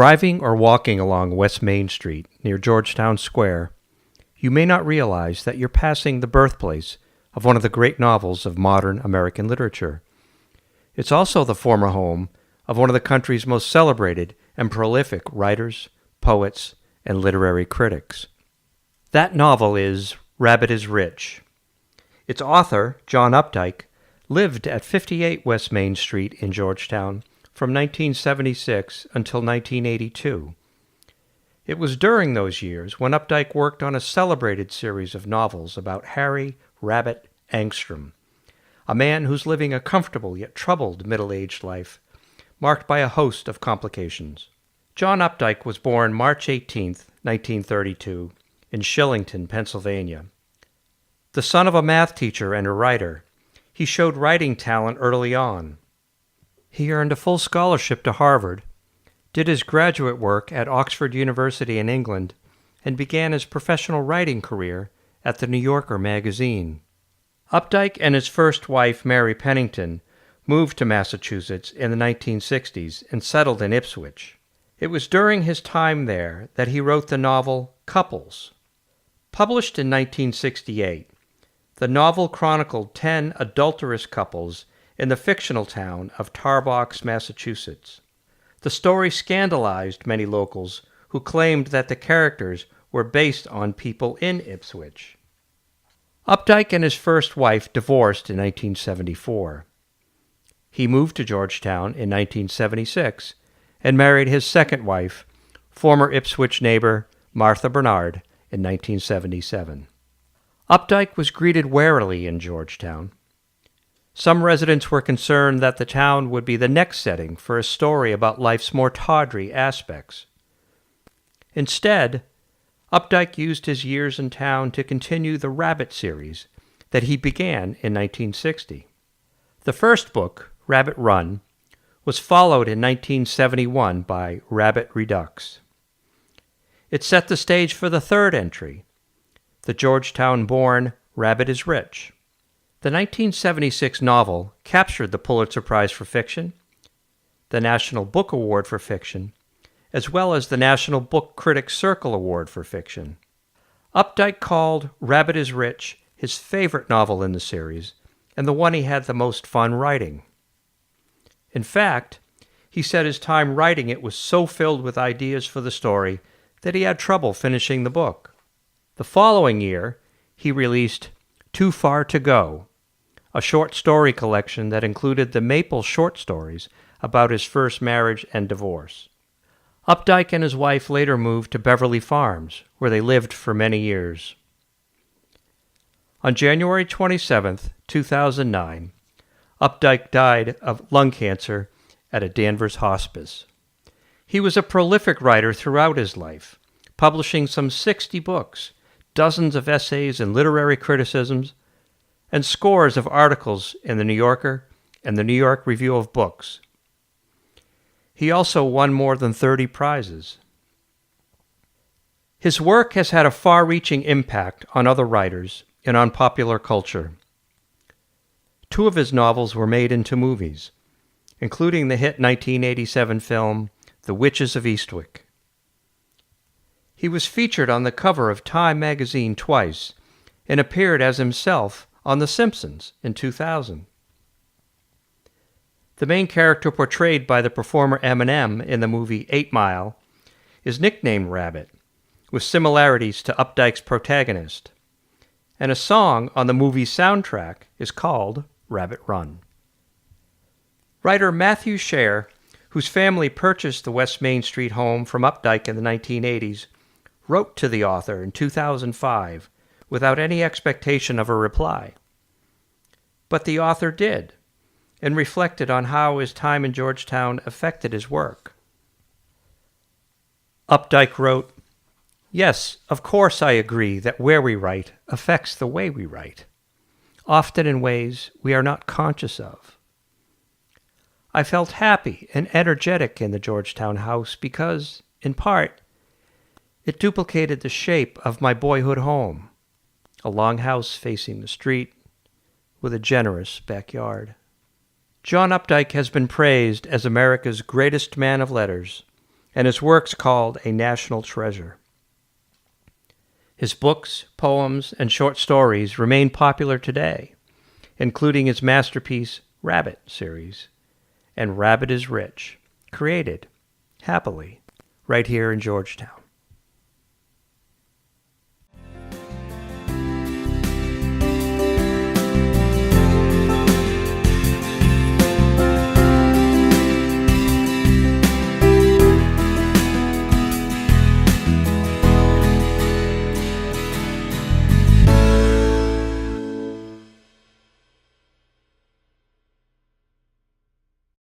Driving or walking along West Main Street near Georgetown Square, you may not realize that you're passing the birthplace of one of the great novels of modern American literature. It's also the former home of one of the country's most celebrated and prolific writers, poets, and literary critics. That novel is Rabbit is Rich. Its author, John Updike, lived at 58 West Main Street in Georgetown from 1976 until 1982. It was during those years when Updike worked on a celebrated series of novels about Harry Rabbit Angstrom, a man who's living a comfortable yet troubled middle-aged life, marked by a host of complications. John Updike was born March 18, 1932, in Shillington, Pennsylvania. The son of a math teacher and a writer, he showed writing talent early on. He earned a full scholarship to Harvard, did his graduate work at Oxford University in England, and began his professional writing career at the New Yorker magazine. Updike and his first wife, Mary Pennington, moved to Massachusetts in the 1960s and settled in Ipswich. It was during his time there that he wrote the novel Couples. Published in 1968, the novel chronicled 10 adulterous couples in the fictional town of Tarbox, Massachusetts. The story scandalized many locals who claimed that the characters were based on people in Ipswich. Updike and his first wife divorced in 1974. He moved to Georgetown in 1976 and married his second wife, former Ipswich neighbor Martha Bernard, in 1977. Updike was greeted warily in Georgetown. Some residents were concerned that the town would be the next setting for a story about life's more tawdry aspects. Instead, Updike used his years in town to continue the Rabbit series that he began in 1960. The first book, Rabbit Run, was followed in 1971 by Rabbit Redux. It set the stage for the third entry, the Georgetown-born Rabbit is Rich. The 1976 novel captured the Pulitzer Prize for Fiction, the National Book Award for Fiction, as well as the National Book Critics Circle Award for Fiction. Updike called Rabbit is Rich his favorite novel in the series and the one he had the most fun writing. In fact, he said his time writing it was so filled with ideas for the story that he had trouble finishing the book. The following year, he released Too Far to Go, a short story collection that included the Maple short stories about his first marriage and divorce. Updike and his wife later moved to Beverly Farms, where they lived for many years. On January 27, 2009, Updike died of lung cancer at a Danvers hospice. He was a prolific writer throughout his life, publishing some 60 books, dozens of essays and literary criticisms, and scores of articles in the New Yorker and the New York Review of Books. He also won more than 30 prizes. His work has had a far-reaching impact on other writers and on popular culture. 2 of his novels were made into movies, including the hit 1987 film The Witches of Eastwick. He was featured on the cover of Time magazine twice and appeared as himself on The Simpsons in 2000. The main character portrayed by the performer Eminem in the movie 8 Mile is nicknamed Rabbit, with similarities to Updike's protagonist, and a song on the movie's soundtrack is called Rabbit Run. Writer Matthew Scher, whose family purchased the West Main Street home from Updike in the 1980s, wrote to the author in 2005 without any expectation of a reply. But the author did, and reflected on how his time in Georgetown affected his work. Updike wrote, "Yes, of course I agree that where we write affects the way we write, often in ways we are not conscious of. I felt happy and energetic in the Georgetown house because, in part, it duplicated the shape of my boyhood home, a long house facing the street with a generous backyard." John Updike has been praised as America's greatest man of letters and his works called a national treasure. His books, poems, and short stories remain popular today, including his masterpiece Rabbit series and Rabbit is Rich, created, happily, right here in Georgetown.